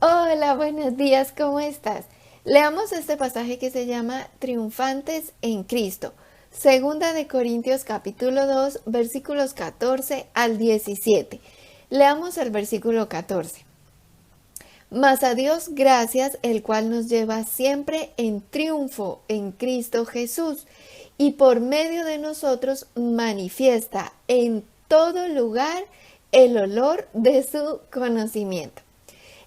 Hola, buenos días, ¿cómo estás? Leamos este pasaje que se llama Triunfantes en Cristo. Segunda de Corintios capítulo 2, versículos 14 al 17. Leamos el versículo 14. Mas a Dios gracias, el cual nos lleva siempre en triunfo en Cristo Jesús, y por medio de nosotros manifiesta en todo lugar el olor de su conocimiento.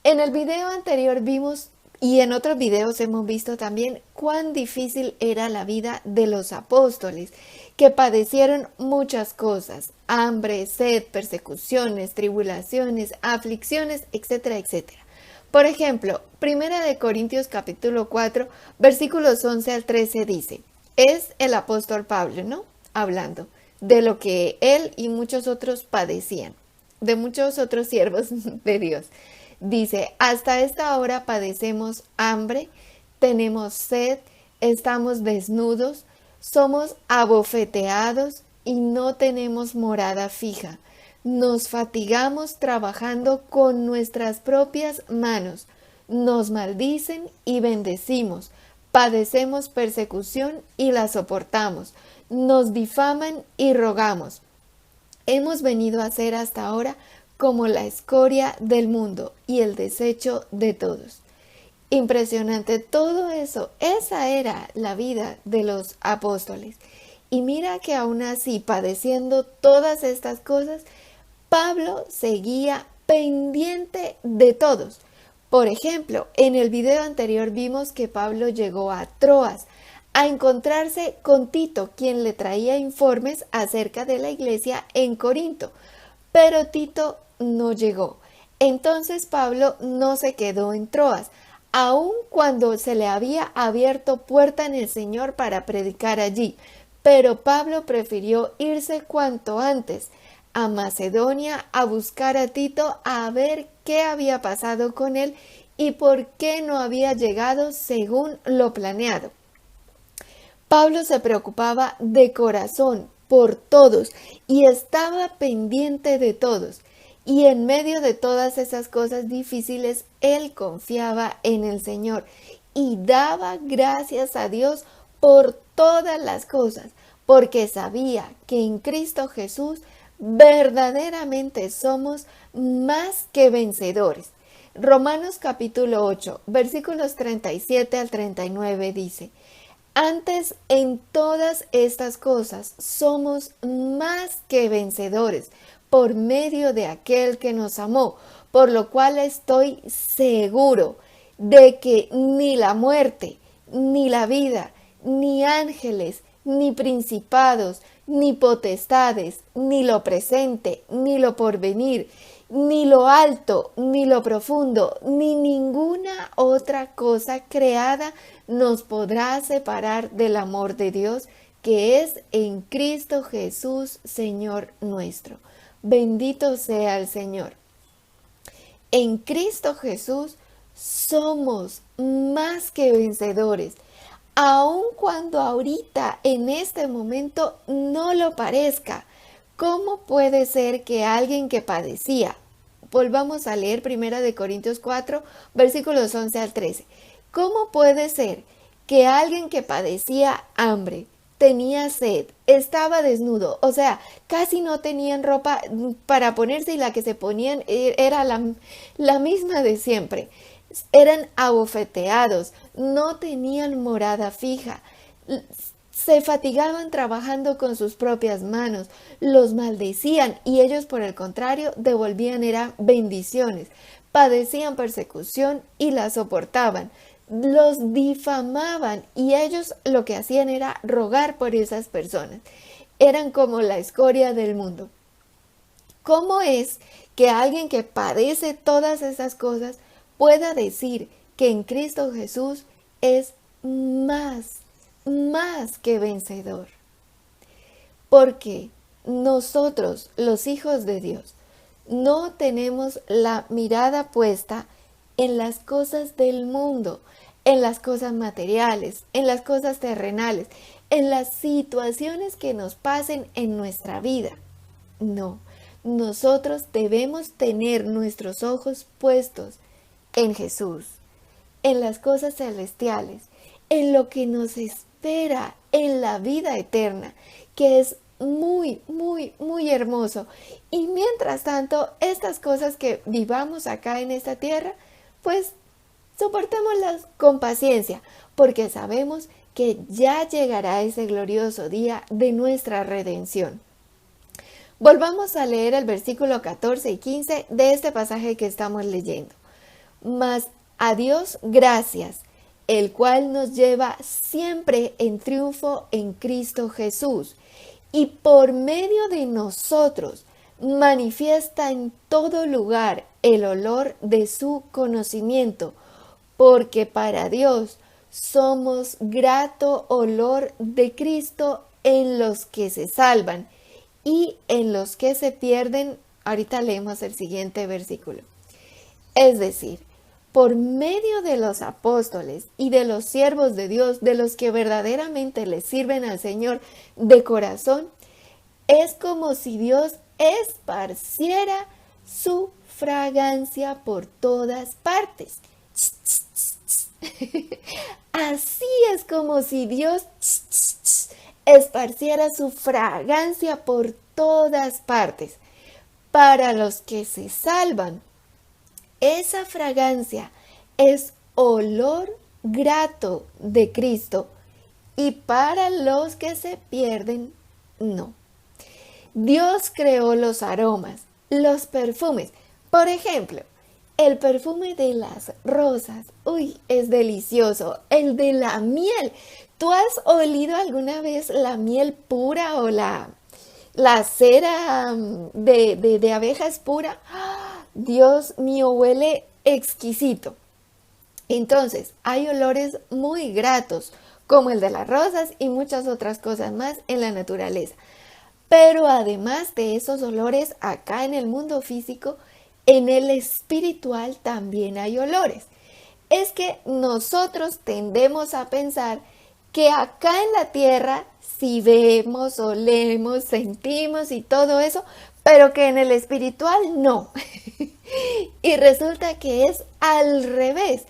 En el video anterior vimos, y en otros videos hemos visto también, cuán difícil era la vida de los apóstoles, que padecieron muchas cosas: hambre, sed, persecuciones, tribulaciones, aflicciones, etcétera, etcétera. Por ejemplo, Primera de Corintios capítulo 4, versículos 11 al 13 dice, es el apóstol Pablo, ¿no? Hablando de lo que él y muchos otros padecían, de muchos otros siervos de Dios. Dice, hasta esta hora padecemos hambre, tenemos sed, estamos desnudos, somos abofeteados y no tenemos morada fija. Nos fatigamos trabajando con nuestras propias manos. Nos maldicen y bendecimos. Padecemos persecución y la soportamos. Nos difaman y rogamos. Hemos venido a ser hasta ahora como la escoria del mundo y el desecho de todos. Impresionante todo eso. Esa era la vida de los apóstoles. Y mira que aún así, padeciendo todas estas cosas, Pablo seguía pendiente de todos. Por ejemplo, en el video anterior vimos que Pablo llegó a Troas a encontrarse con Tito, quien le traía informes acerca de la iglesia en Corinto. Pero Tito no llegó. Entonces Pablo no se quedó en Troas, aun cuando se le había abierto puerta en el Señor para predicar allí. Pero Pablo prefirió irse cuanto antes a Macedonia a buscar a Tito, a ver qué había pasado con él y por qué no había llegado según lo planeado. Pablo se preocupaba de corazón por todos y estaba pendiente de todos. Y en medio de todas esas cosas difíciles, él confiaba en el Señor y daba gracias a Dios por todas las cosas, porque sabía que en Cristo Jesús verdaderamente somos más que vencedores. Romanos capítulo 8, versículos 37 al 39 dice, antes en todas estas cosas somos más que vencedores por medio de aquel que nos amó, por lo cual estoy seguro de que ni la muerte, ni la vida, ni ángeles, ni principados, ni potestades, ni lo presente, ni lo porvenir, ni lo alto, ni lo profundo, ni ninguna otra cosa creada nos podrá separar del amor de Dios que es en Cristo Jesús, Señor nuestro. Bendito sea el Señor. En Cristo Jesús somos más que vencedores, aun cuando ahorita, en este momento, no lo parezca. ¿Cómo puede ser que alguien que padecía? Volvamos a leer 1 de Corintios 4, versículos 11 al 13. ¿Cómo puede ser que alguien que padecía hambre, tenía sed, estaba desnudo, o sea, casi no tenían ropa para ponerse y la que se ponían era la misma de siempre? Eran abofeteados, no tenían morada fija, se fatigaban trabajando con sus propias manos, los maldecían y ellos por el contrario devolvían eran bendiciones, padecían persecución y la soportaban, los difamaban y ellos lo que hacían era rogar por esas personas, eran como la escoria del mundo. ¿Cómo es que alguien que padece todas esas cosas pueda decir que en Cristo Jesús es más que vencedor? Porque nosotros, los hijos de Dios, no tenemos la mirada puesta en las cosas del mundo, en las cosas materiales, en las cosas terrenales, en las situaciones que nos pasen en nuestra vida. No, nosotros debemos tener nuestros ojos puestos en Jesús, en las cosas celestiales, en lo que nos espera en la vida eterna, que es muy, muy, muy hermoso. Y mientras tanto, estas cosas que vivamos acá en esta tierra, pues soportémoslas con paciencia, porque sabemos que ya llegará ese glorioso día de nuestra redención. Volvamos a leer el versículo 14 y 15 de este pasaje que estamos leyendo. Mas a Dios gracias, el cual nos lleva siempre en triunfo en Cristo Jesús, y por medio de nosotros manifiesta en todo lugar el olor de su conocimiento, porque para Dios somos grato olor de Cristo en los que se salvan y en los que se pierden. Ahorita leemos el siguiente versículo. Es decir, por medio de los apóstoles y de los siervos de Dios, de los que verdaderamente le sirven al Señor de corazón, es como si Dios esparciera su fragancia por todas partes. Así es como si Dios esparciera su fragancia por todas partes. Para los que se salvan, esa fragancia es olor grato de Cristo, y para los que se pierden, no. Dios creó los aromas, los perfumes. Por ejemplo, el perfume de las rosas, es delicioso. El de la miel. ¿Tú has olido alguna vez la miel pura o la cera de abejas pura? Dios mío, huele exquisito. Entonces, hay olores muy gratos, como el de las rosas y muchas otras cosas más en la naturaleza. Pero además de esos olores, acá en el mundo físico, en el espiritual también hay olores. Es que nosotros tendemos a pensar que acá en la tierra sí vemos, olemos, sentimos y todo eso, pero que en el espiritual no. Y resulta que es al revés,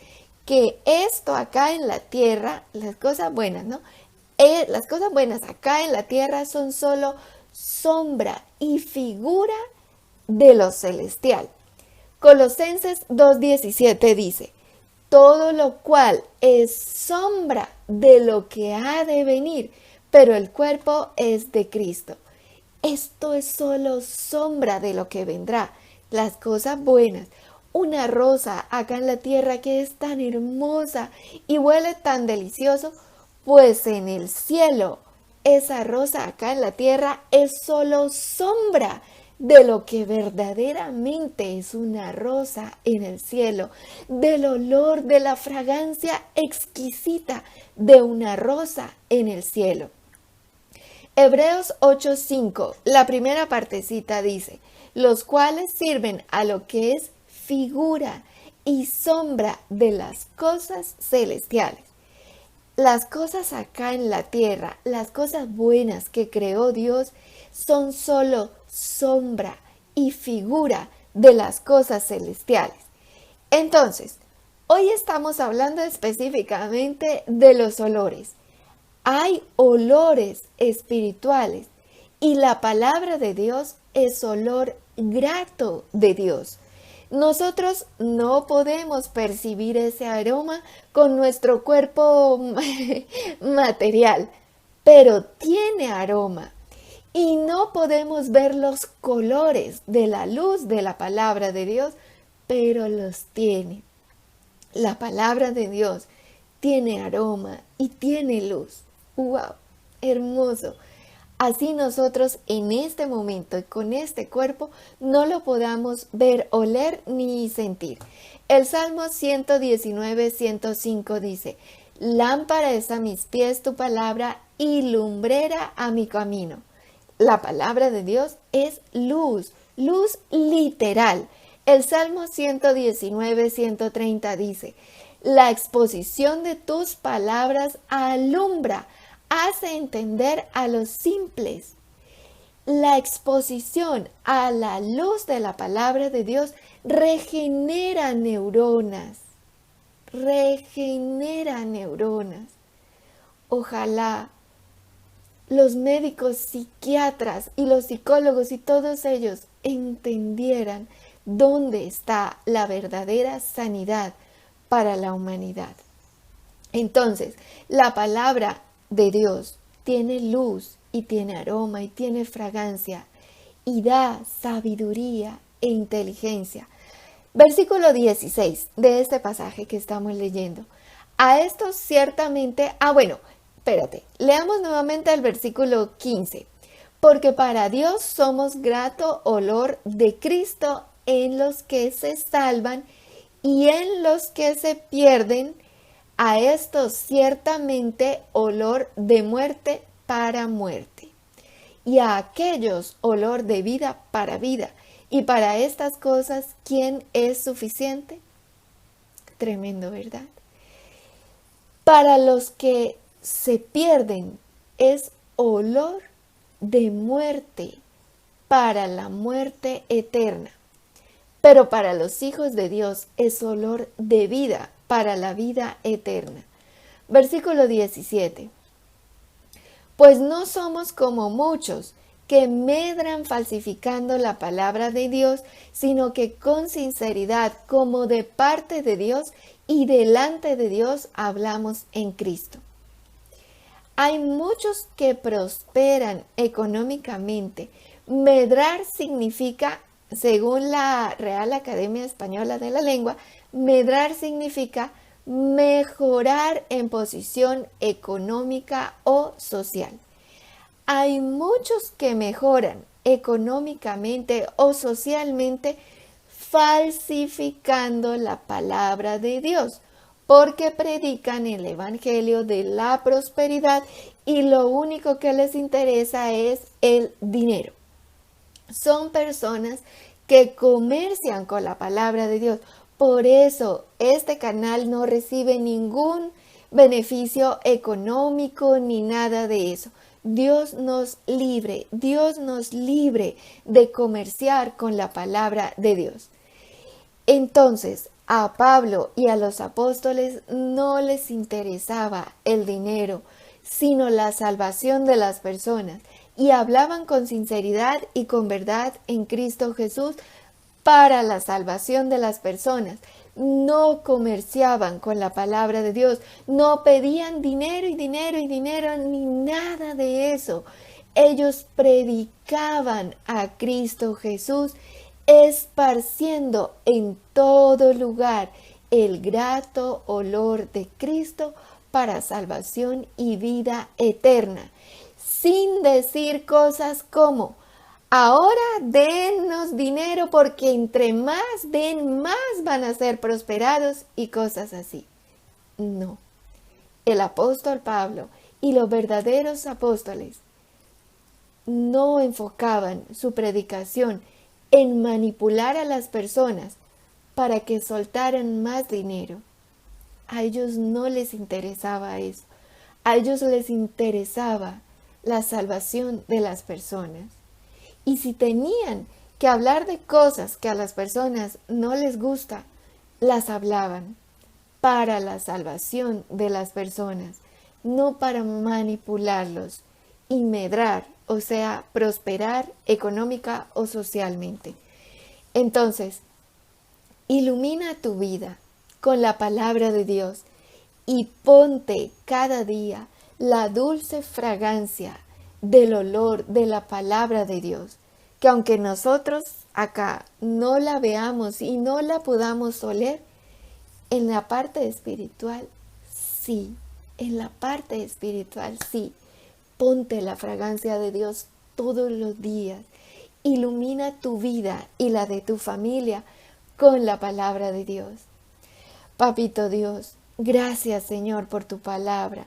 que esto acá en la tierra, las cosas buenas, ¿no? Las cosas buenas acá en la tierra son solo sombra y figura de lo celestial. Colosenses 2:17 dice: todo lo cual es sombra de lo que ha de venir, pero el cuerpo es de Cristo. Esto es solo sombra de lo que vendrá, las cosas buenas. Una rosa acá en la tierra que es tan hermosa y huele tan delicioso, pues en el cielo esa rosa acá en la tierra es solo sombra de lo que verdaderamente es una rosa en el cielo, del olor, de la fragancia exquisita de una rosa en el cielo. Hebreos 8:5, la primera partecita dice: los cuales sirven a lo que es figura y sombra de las cosas celestiales. Las cosas acá en la tierra, las cosas buenas que creó Dios, son solo sombra y figura de las cosas celestiales. Entonces, hoy estamos hablando específicamente de los olores. Hay olores espirituales y la palabra de Dios es olor grato de Dios. Nosotros no podemos percibir ese aroma con nuestro cuerpo material, pero tiene aroma. Y no podemos ver los colores de la luz de la palabra de Dios, pero los tiene. La palabra de Dios tiene aroma y tiene luz. ¡Wow! Hermoso. Así nosotros en este momento y con este cuerpo no lo podamos ver, oler ni sentir. El Salmo 119, 105 dice: lámpara es a mis pies tu palabra y lumbrera a mi camino. La palabra de Dios es luz, luz literal. El Salmo 119, 130 dice: la exposición de tus palabras alumbra, hace entender a los simples. La exposición a la luz de la palabra de Dios regenera neuronas, regenera neuronas. Ojalá los médicos psiquiatras y los psicólogos y todos ellos entendieran dónde está la verdadera sanidad para la humanidad. Entonces, la palabra de Dios tiene luz y tiene aroma y tiene fragancia y da sabiduría e inteligencia. Versículo 16 de este pasaje que estamos leyendo. A esto ciertamente, espérate, leamos nuevamente el versículo 15. Porque para Dios somos grato olor de Cristo en los que se salvan y en los que se pierden, a estos ciertamente olor de muerte para muerte, y a aquellos olor de vida para vida. Y para estas cosas, ¿quién es suficiente? Tremendo, ¿verdad? Para los que se pierden es olor de muerte para la muerte eterna. Pero para los hijos de Dios es olor de vida para la vida eterna. Versículo 17. Pues no somos como muchos que medran falsificando la palabra de Dios, sino que con sinceridad, como de parte de Dios y delante de Dios, hablamos en Cristo. Hay muchos que prosperan económicamente. Medrar significa, según la Real Academia Española de la Lengua, medrar significa mejorar en posición económica o social. Hay muchos que mejoran económicamente o socialmente falsificando la palabra de Dios, porque predican el evangelio de la prosperidad y lo único que les interesa es el dinero. Son personas que comercian con la palabra de Dios. Por eso este canal no recibe ningún beneficio económico ni nada de eso. Dios nos libre de comerciar con la palabra de Dios. Entonces, a Pablo y a los apóstoles no les interesaba el dinero, sino la salvación de las personas, y hablaban con sinceridad y con verdad en Cristo Jesús para la salvación de las personas. No comerciaban con la palabra de Dios, no pedían dinero y dinero y dinero, ni nada de eso. Ellos predicaban a Cristo Jesús, esparciendo en todo lugar el grato olor de Cristo para salvación y vida eterna, sin decir cosas como: ahora dennos dinero porque entre más den, más van a ser prosperados y cosas así. No, el apóstol Pablo y los verdaderos apóstoles no enfocaban su predicación en manipular a las personas para que soltaran más dinero. A ellos no les interesaba eso. A ellos les interesaba la salvación de las personas. Y si tenían que hablar de cosas que a las personas no les gusta, las hablaban para la salvación de las personas, no para manipularlos y medrar, o sea, prosperar económica o socialmente. Entonces, ilumina tu vida con la palabra de Dios y ponte cada día la dulce fragancia del olor de la palabra de Dios, que aunque nosotros acá no la veamos y no la podamos oler, en la parte espiritual sí, en la parte espiritual sí. Ponte la fragancia de Dios todos los días. Ilumina tu vida y la de tu familia con la palabra de Dios. Papito Dios, gracias Señor por tu palabra.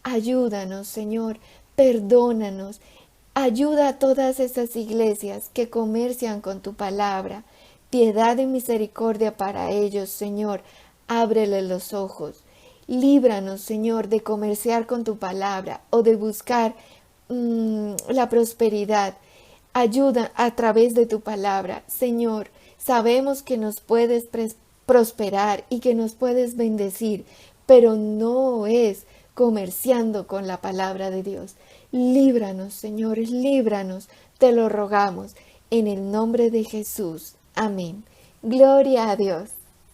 Ayúdanos Señor, perdónanos. Ayuda a todas esas iglesias que comercian con tu palabra. Piedad y misericordia para ellos, Señor. Ábrele los ojos. Líbranos, Señor, de comerciar con tu palabra o de buscar la prosperidad. Ayuda a través de tu palabra, Señor. Sabemos que nos puedes prosperar y que nos puedes bendecir, pero no es comerciando con la palabra de Dios. Líbranos, Señor, líbranos, te lo rogamos, en el nombre de Jesús. Amén. Gloria a Dios.